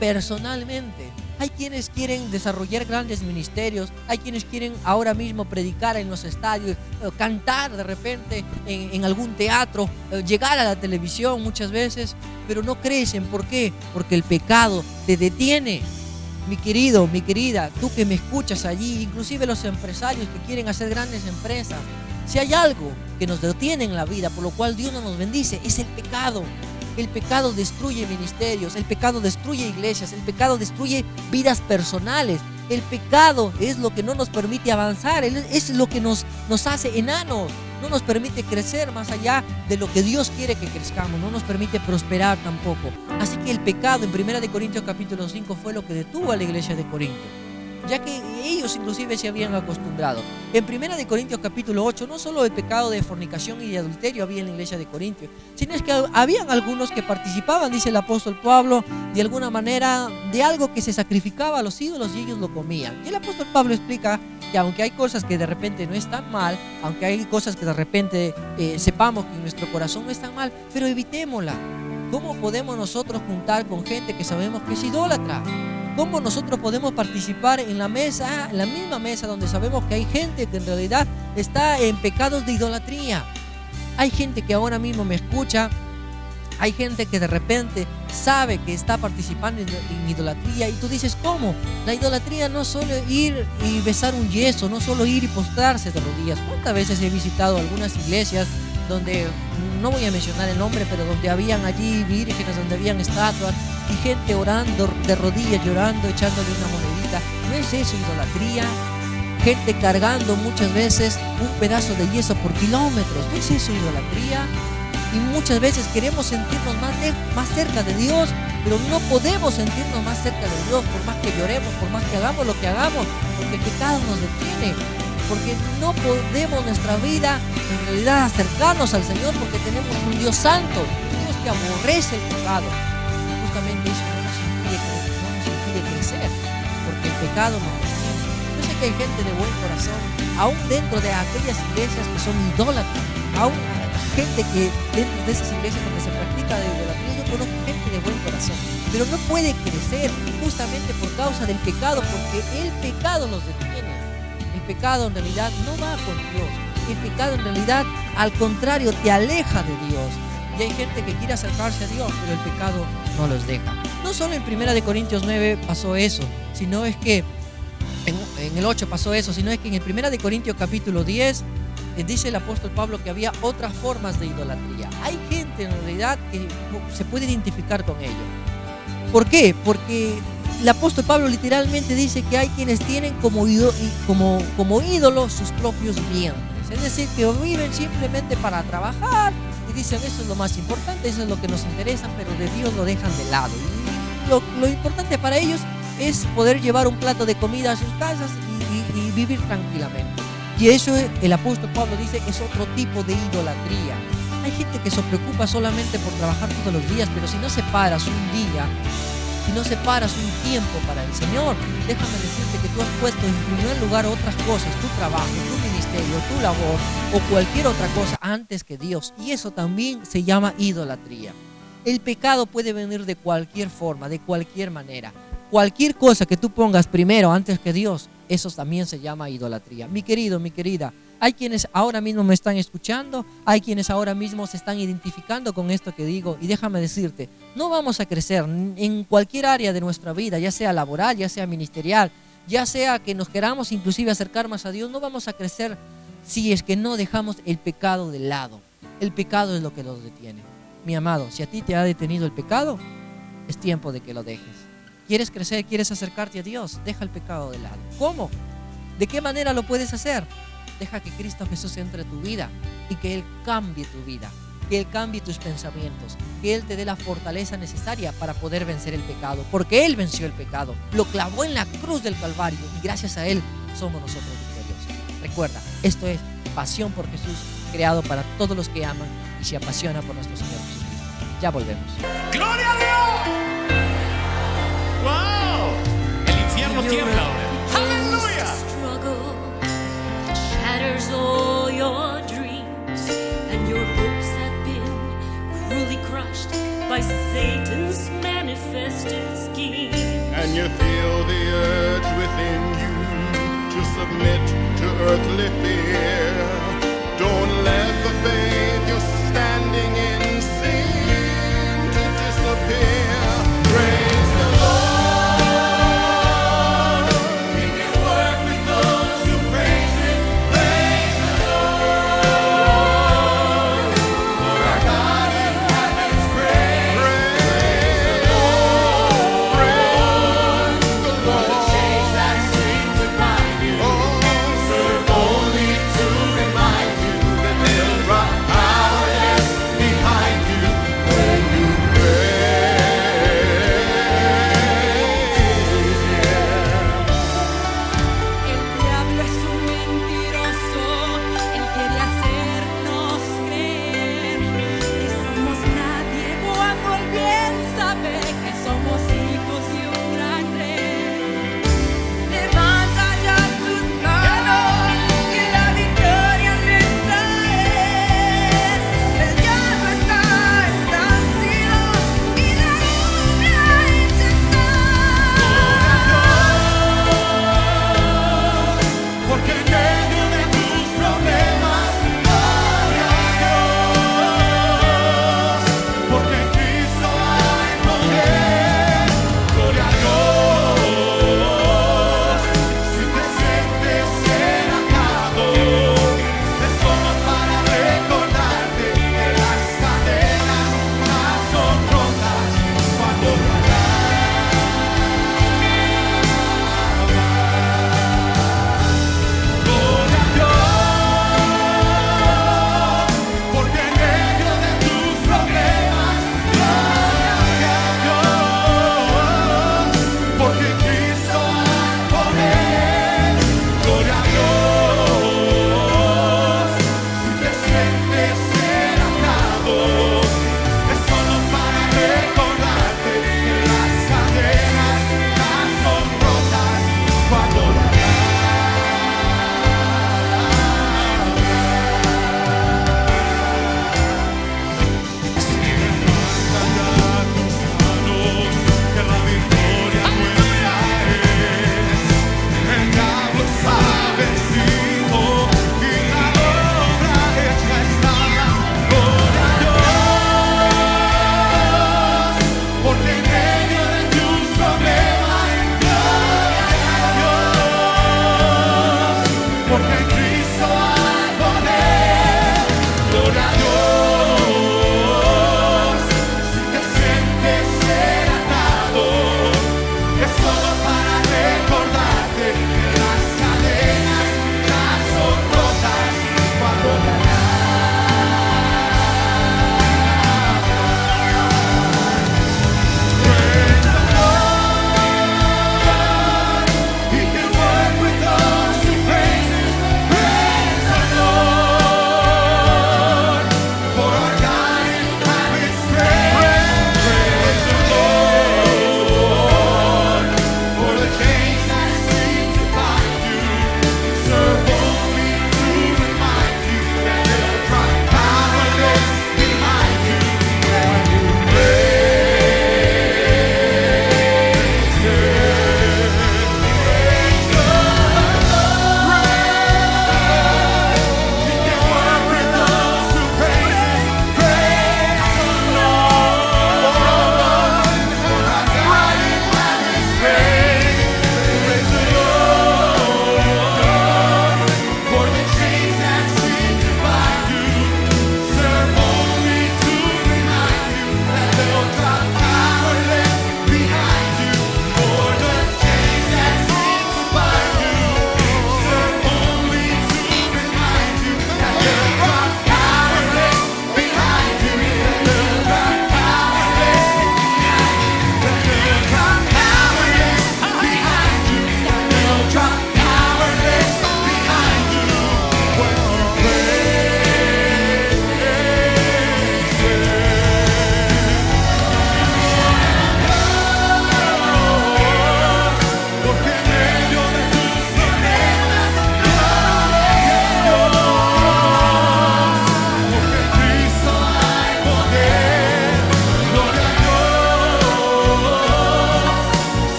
personalmente. Hay quienes quieren desarrollar grandes ministerios, hay quienes quieren ahora mismo predicar en los estadios, cantar de repente en algún teatro, llegar a la televisión muchas veces, pero no crecen. ¿Por qué? Porque el pecado te detiene. Mi querido, mi querida, tú que me escuchas allí, inclusive los empresarios que quieren hacer grandes empresas, si hay algo que nos detiene en la vida, por lo cual Dios no nos bendice, es el pecado. El pecado destruye ministerios, el pecado destruye iglesias, el pecado destruye vidas personales. El pecado es lo que no nos permite avanzar, es lo que nos hace enanos, no nos permite crecer más allá de lo que Dios quiere que crezcamos, no nos permite prosperar tampoco. Así que el pecado en 1 Corintios capítulo 5 fue lo que detuvo a la iglesia de Corinto, ya que ellos inclusive se habían acostumbrado. En 1 Corintios capítulo 8 no solo el pecado de fornicación y de adulterio había en la iglesia de Corintios, sino es que habían algunos que participaban, dice el apóstol Pablo, de alguna manera de algo que se sacrificaba a los ídolos y ellos lo comían. Y el apóstol Pablo explica que aunque hay cosas que de repente no están mal, aunque hay cosas que de repente sepamos que en nuestro corazón no están mal, pero evitémosla. ¿Cómo podemos nosotros juntar con gente que sabemos que es idólatra? ¿Cómo nosotros podemos participar en la mesa, en la misma mesa donde sabemos que hay gente que en realidad está en pecados de idolatría? Hay gente que ahora mismo me escucha, hay gente que de repente sabe que está participando en idolatría y tú dices, ¿cómo? La idolatría no es solo ir y besar un yeso, no solo ir y postrarse de rodillas. ¿Cuántas veces he visitado algunas iglesias donde, no voy a mencionar el nombre, pero donde habían allí vírgenes, donde habían estatuas y gente orando de rodillas, llorando, echándole una monedita? ¿No es eso idolatría? Gente cargando muchas veces un pedazo de yeso por kilómetros. ¿No es eso idolatría? Y muchas veces queremos sentirnos más cerca de Dios, pero no podemos sentirnos más cerca de Dios por más que lloremos, por más que hagamos lo que hagamos, porque el pecado nos detiene. Porque no podemos nuestra vida en realidad acercarnos al Señor, porque tenemos un Dios santo, un Dios que aborrece el pecado. Justamente eso no nos impide crecer, porque el pecado nos detiene. Yo sé que hay gente de buen corazón, aún dentro de aquellas iglesias que son idólatras, aún gente que dentro de esas iglesias donde se practica la idolatría, yo conozco gente de buen corazón, pero no puede crecer justamente por causa del pecado, porque el pecado nos detiene. El pecado en realidad no va con Dios. El pecado en realidad, al contrario, te aleja de Dios. Y hay gente que quiere acercarse a Dios, pero el pecado no los deja. No solo en 1 Corintios 9 pasó eso, sino es que en el 8 pasó eso, sino es que en el 1 Corintios capítulo 10 dice el apóstol Pablo que había otras formas de idolatría. Hay gente en realidad que se puede identificar con ello. ¿Por qué? Porque el apóstol Pablo literalmente dice que hay quienes tienen como ídolos sus propios vientres. Es decir, que viven simplemente para trabajar y dicen eso es lo más importante, eso es lo que nos interesa, pero de Dios lo dejan de lado. Y lo importante para ellos es poder llevar un plato de comida a sus casas y vivir tranquilamente. Y eso el apóstol Pablo dice es otro tipo de idolatría. Hay gente que se preocupa solamente por trabajar todos los días, pero si no separas un día, si no separas un tiempo para el Señor, déjame decirte que tú has puesto en primer lugar otras cosas, tu trabajo, tu ministerio, tu labor o cualquier otra cosa antes que Dios. Y eso también se llama idolatría. El pecado puede venir de cualquier forma, de cualquier manera. Cualquier cosa que tú pongas primero antes que Dios, eso también se llama idolatría. Mi querido, mi querida, hay quienes ahora mismo me están escuchando, hay quienes ahora mismo se están identificando con esto que digo, y déjame decirte, no vamos a crecer en cualquier área de nuestra vida, ya sea laboral, ya sea ministerial, ya sea que nos queramos inclusive acercar más a Dios, no vamos a crecer si es que no dejamos el pecado de lado. El pecado es lo que nos detiene. Mi amado, si a ti te ha detenido el pecado, es tiempo de que lo dejes. ¿Quieres crecer? ¿Quieres acercarte a Dios? Deja el pecado de lado. ¿Cómo? ¿De qué manera lo puedes hacer? Deja que Cristo Jesús entre a tu vida y que Él cambie tu vida, que Él cambie tus pensamientos, que Él te dé la fortaleza necesaria para poder vencer el pecado, porque Él venció el pecado, lo clavó en la cruz del Calvario y gracias a Él somos nosotros victoriosos. Recuerda, esto es Pasión por Jesús, creado para todos los que aman y se apasionan por nuestro Señor Jesucristo. Ya volvemos. ¡Gloria a Dios! ¡Wow! El infierno tiembla ahora. ¡Aleluya! Shatters all your dreams, and your hopes have been cruelly crushed by Satan's manifested scheme. And you feel the urge within you to submit to earthly fear. Don't let the faith you're standing in seem to disappear. Praise the Lord. He can work with those who praise Him. Praise the Lord. For our God inhabits praise. Praise the Lord. Praise the Lord. For the chains that seem to bind you serve only to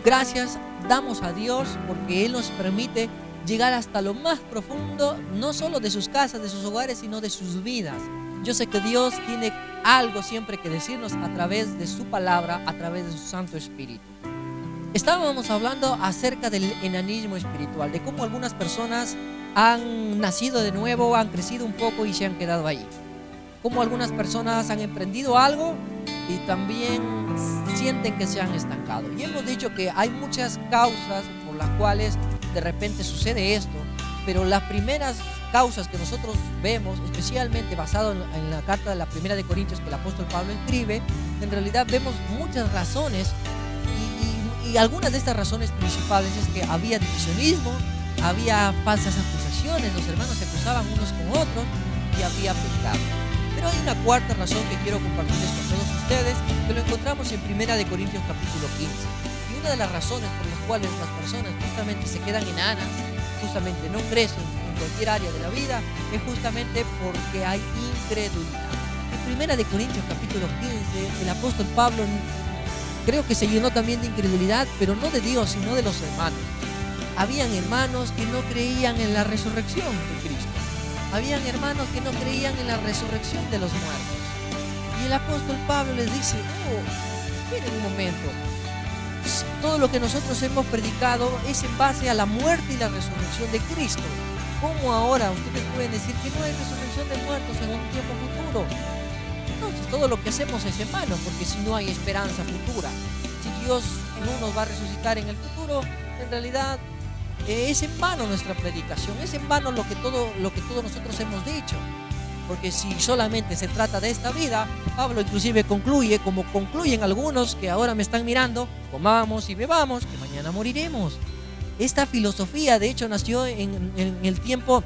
gracias damos a Dios porque Él nos permite llegar hasta lo más profundo, no solo de sus casas, de sus hogares, sino de sus vidas. Yo sé que Dios tiene algo siempre que decirnos a través de su palabra, a través de su Santo Espíritu. Estábamos hablando acerca del enanismo espiritual, de cómo algunas personas han nacido de nuevo, han crecido un poco y se han quedado ahí. Cómo algunas personas han emprendido algo y también sienten que se han estancado. Y hemos dicho que hay muchas causas por las cuales de repente sucede esto, pero las primeras causas que nosotros vemos, especialmente basado en la carta de la Primera de Corintios que el apóstol Pablo escribe, en realidad vemos muchas razones y algunas de estas razones principales es que había divisionismo, había falsas acusaciones, los hermanos se acusaban unos con otros y había pecado. Pero hay una cuarta razón que quiero compartirles con todos ustedes, que lo encontramos en Primera de Corintios capítulo 15. Y una de las razones por las cuales las personas justamente se quedan enanas, justamente no crecen en cualquier área de la vida, es justamente porque hay incredulidad. En Primera de Corintios capítulo 15, el apóstol Pablo creo que se llenó también de incredulidad, pero no de Dios, sino de los hermanos. Habían hermanos que no creían en la resurrección de Cristo. Habían hermanos que no creían en la resurrección de los muertos. Y el apóstol Pablo les dice, esperen un momento. Todo lo que nosotros hemos predicado es en base a la muerte y la resurrección de Cristo. ¿Cómo ahora ustedes pueden decir que no hay resurrección de muertos en un tiempo futuro? Entonces todo lo que hacemos es en vano, porque si no hay esperanza futura, si Dios no nos va a resucitar en el futuro, en realidad es en vano nuestra predicación, es en vano lo que todos nosotros hemos dicho. Porque si solamente se trata de esta vida, Pablo inclusive concluye, como concluyen algunos que ahora me están mirando, comamos y bebamos, que mañana moriremos. Esta filosofía de hecho nació en el tiempo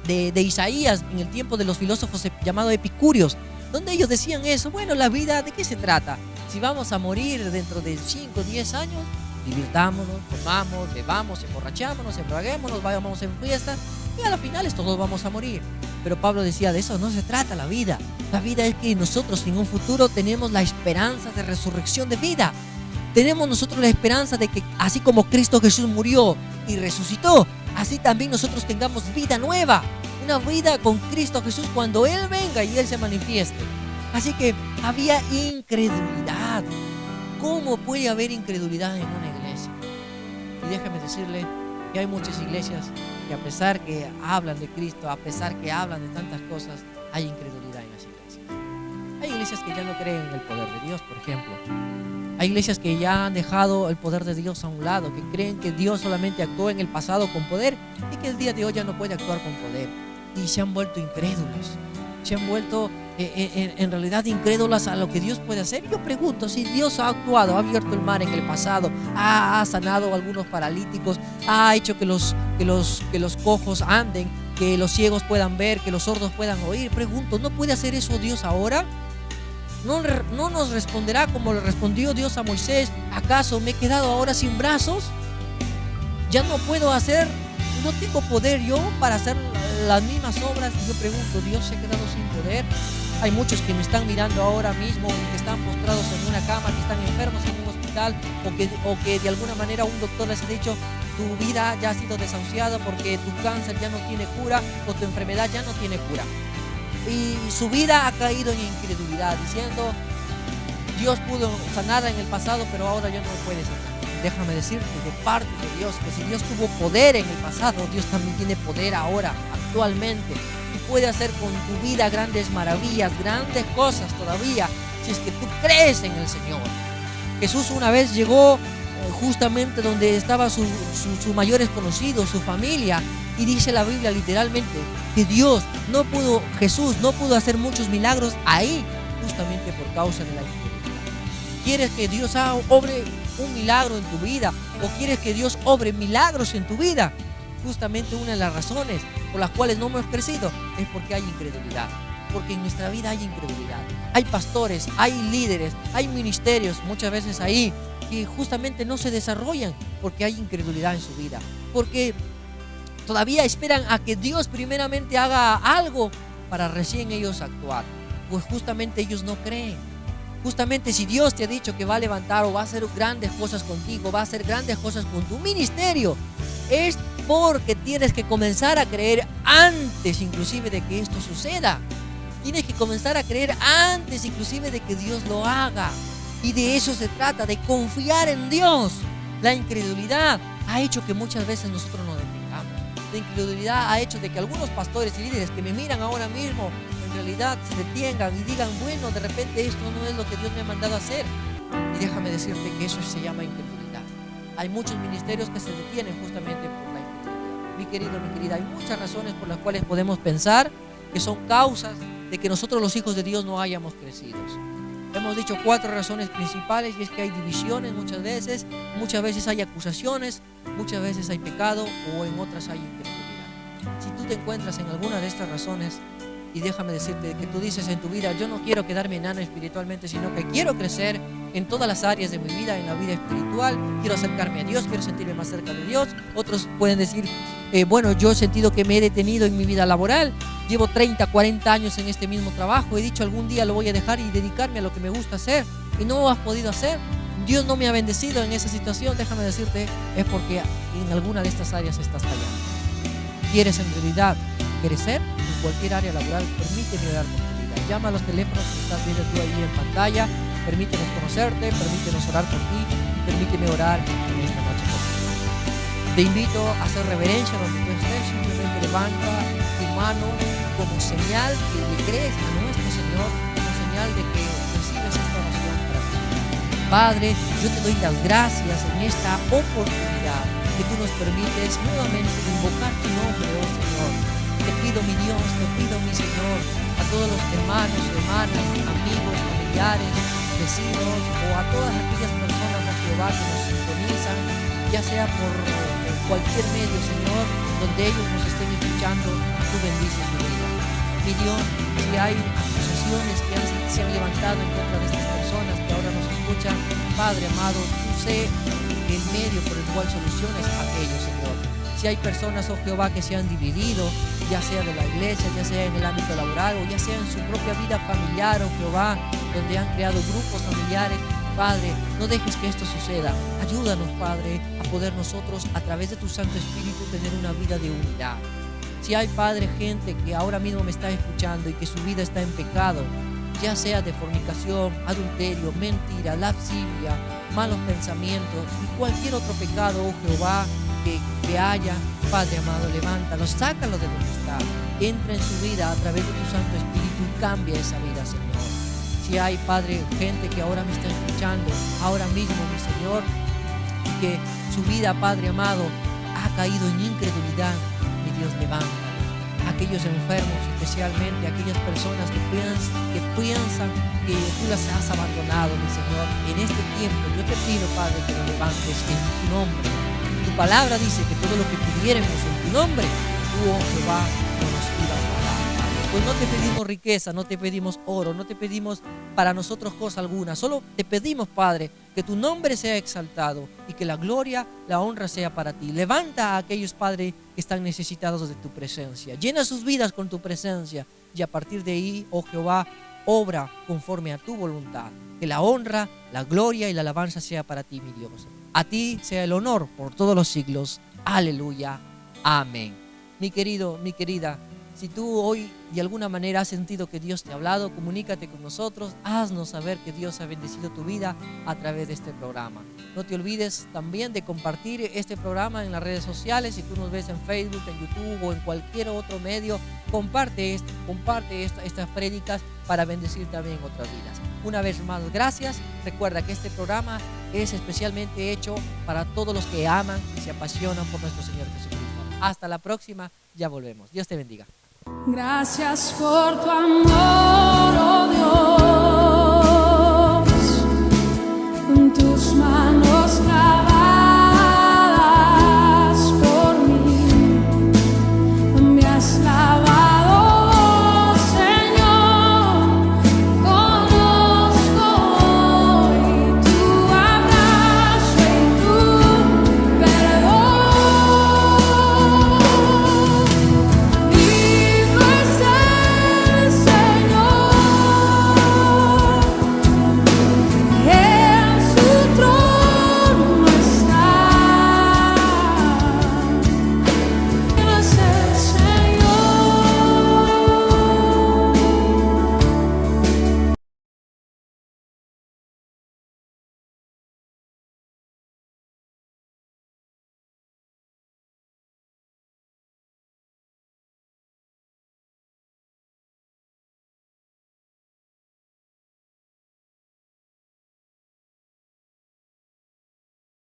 de Isaías, en el tiempo de los filósofos llamados epicúreos, donde ellos decían eso. Bueno, la vida, ¿de qué se trata? Si vamos a morir dentro de 5 o 10 años, divirtámonos, comamos, bebamos, emborrachámonos, embriaguémonos, vayamos en fiesta y a la final todos vamos a morir. Pero Pablo decía, de eso no se trata la vida. La vida es que nosotros en un futuro tenemos la esperanza de resurrección de vida. Tenemos nosotros la esperanza de que así como Cristo Jesús murió y resucitó, así también nosotros tengamos vida nueva. Una vida con Cristo Jesús cuando Él venga y Él se manifieste. Así que había incredulidad. ¿Cómo puede haber incredulidad en una iglesia? Y déjame decirle que hay muchas iglesias que a pesar que hablan de Cristo, a pesar que hablan de tantas cosas, hay incredulidad en las iglesias. Hay iglesias que ya no creen en el poder de Dios, por ejemplo. Hay iglesias que ya han dejado el poder de Dios a un lado, que creen que Dios solamente actuó en el pasado con poder y que el día de hoy ya no puede actuar con poder. Y se han vuelto incrédulos, se han vuelto en realidad incrédulas a lo que Dios puede hacer. Yo pregunto, si Dios ha actuado, ha abierto el mar en el pasado, ha sanado a algunos paralíticos, ha hecho que los cojos anden, que los ciegos puedan ver, que los sordos puedan oír, pregunto, ¿no puede hacer eso Dios ahora? ¿No nos responderá como le respondió Dios a Moisés? ¿Acaso me he quedado ahora sin brazos? ¿Ya no puedo hacer, no tengo poder yo para hacer las mismas obras? Y yo pregunto, ¿Dios se ha quedado sin poder? Hay muchos que me están mirando ahora mismo, que están postrados en una cama, que están enfermos en un hospital, o que de alguna manera un doctor les ha dicho, tu vida ya ha sido desahuciada porque tu cáncer ya no tiene cura o tu enfermedad ya no tiene cura. Y su vida ha caído en incredulidad, diciendo, Dios pudo sanarla en el pasado, pero ahora ya no puede sanar. Déjame decirte de parte de Dios que si Dios tuvo poder en el pasado, Dios también tiene poder ahora, actualmente. Y puede hacer con tu vida grandes maravillas, grandes cosas todavía, si es que tú crees en el Señor. Jesús una vez llegó justamente donde estaba su mayor desconocido, su familia, y dice la Biblia literalmente que Jesús no pudo hacer muchos milagros ahí, justamente por causa de la incredulidad. ¿Quieres que Dios obre un milagro en tu vida? ¿O quieres que Dios obre milagros en tu vida? Justamente una de las razones por las cuales no hemos crecido es porque hay incredulidad. Porque en nuestra vida hay incredulidad. Hay pastores, hay líderes, hay ministerios muchas veces ahí que justamente no se desarrollan porque hay incredulidad en su vida. Porque todavía esperan a que Dios primeramente haga algo para recién ellos actuar. Pues justamente ellos no creen. Justamente si Dios te ha dicho que va a levantar o va a hacer grandes cosas contigo, va a hacer grandes cosas con tu ministerio, es porque tienes que comenzar a creer antes inclusive de que esto suceda. Tienes que comenzar a creer antes inclusive de que Dios lo haga. Y de eso se trata, de confiar en Dios. La incredulidad ha hecho que muchas veces nosotros nos detengamos. La incredulidad ha hecho de que algunos pastores y líderes que me miran ahora mismo, en realidad se detengan y digan, bueno, de repente esto no es lo que Dios me ha mandado a hacer. Y déjame decirte que eso se llama incredulidad. Hay muchos ministerios que se detienen justamente por la incredulidad. Mi querido, mi querida, hay muchas razones por las cuales podemos pensar que son causas de que nosotros los hijos de Dios no hayamos crecido. Hemos dicho 4 razones principales, y es que hay divisiones muchas veces hay acusaciones, muchas veces hay pecado o en otras hay incredulidad. Si tú te encuentras en alguna de estas razones, y déjame decirte que tú dices en tu vida, yo no quiero quedarme enano espiritualmente, sino que quiero crecer en todas las áreas de mi vida, en la vida espiritual, quiero acercarme a Dios, quiero sentirme más cerca de Dios. Otros pueden decir, bueno, yo he sentido que me he detenido en mi vida laboral, llevo 30, 40 años en este mismo trabajo, he dicho algún día lo voy a dejar y dedicarme a lo que me gusta hacer, y no lo has podido hacer. Dios no me ha bendecido en esa situación. Déjame decirte, es porque en alguna de estas áreas estás fallando. ¿Quieres en realidad crecer en cualquier área laboral? Permíteme orar por tu vida. Llama a los teléfonos que estás viendo tú ahí en pantalla. Permítenos conocerte, permítenos orar por ti, y permíteme orar en esta noche por ti. Te invito a hacer reverencia donde tú estés. Simplemente levanta tu mano como señal que le crees a nuestro Señor, como señal de que recibes esta oración para ti. Padre, yo te doy las gracias en esta oportunidad que tú nos permites nuevamente invocar tu nombre, oh Señor. Te pido, mi Dios, te pido, mi Señor, a todos los hermanos, hermanas, amigos, familiares, vecinos o a todas aquellas personas, oh Jehová, que nos sintonizan, ya sea por cualquier medio, Señor, donde ellos nos estén escuchando, tú bendices su vida. Mi Dios, si hay acusaciones que se han levantado en contra de estas personas que ahora nos escuchan, Padre amado, tú sé el medio por el cual soluciones aquello, Señor. Si hay personas, oh Jehová, que se han dividido, ya sea de la iglesia, ya sea en el ámbito laboral o ya sea en su propia vida familiar, oh Jehová, donde han creado grupos familiares, Padre, no dejes que esto suceda. Ayúdanos, Padre, a poder nosotros, a través de tu Santo Espíritu, tener una vida de unidad. Si hay, Padre, gente que ahora mismo me está escuchando y que su vida está en pecado, ya sea de fornicación, adulterio, mentira, lascivia, malos pensamientos y cualquier otro pecado, oh Jehová, que haya, Padre amado, levántalo, sácalo de donde está, entra en su vida a través de tu Santo Espíritu y cambia esa vida, Señor. Si hay, Padre, gente que ahora me está escuchando, ahora mismo, mi Señor, que su vida, Padre amado, ha caído en incredulidad, mi Dios, levántalo. Aquellos enfermos, especialmente aquellas personas que piensan que tú las has abandonado, mi Señor, en este tiempo yo te pido, Padre, que lo levantes en tu nombre. Tu palabra dice que todo lo que pidiéramos en tu nombre, tú, oh Jehová, nos ibas a dar, Padre. Pues no te pedimos riqueza, no te pedimos oro, no te pedimos para nosotros cosa alguna. Solo te pedimos, Padre, que tu nombre sea exaltado y que la gloria, la honra sea para ti. Levanta a aquellos, Padre, que están necesitados de tu presencia. Llena sus vidas con tu presencia y a partir de ahí, oh Jehová, obra conforme a tu voluntad. Que la honra, la gloria y la alabanza sea para ti, mi Dios. A ti sea el honor por todos los siglos. Aleluya. Amén. Mi querido, mi querida, si tú hoy de alguna manera has sentido que Dios te ha hablado, comunícate con nosotros, haznos saber que Dios ha bendecido tu vida a través de este programa. No te olvides también de compartir este programa en las redes sociales. Si tú nos ves en Facebook, en YouTube o en cualquier otro medio, comparte estas prédicas para bendecir también otras vidas. Una vez más, gracias. Recuerda que este programa es especialmente hecho para todos los que aman y se apasionan por nuestro Señor Jesucristo. Hasta la próxima, ya volvemos. Dios te bendiga. Gracias por tu amor.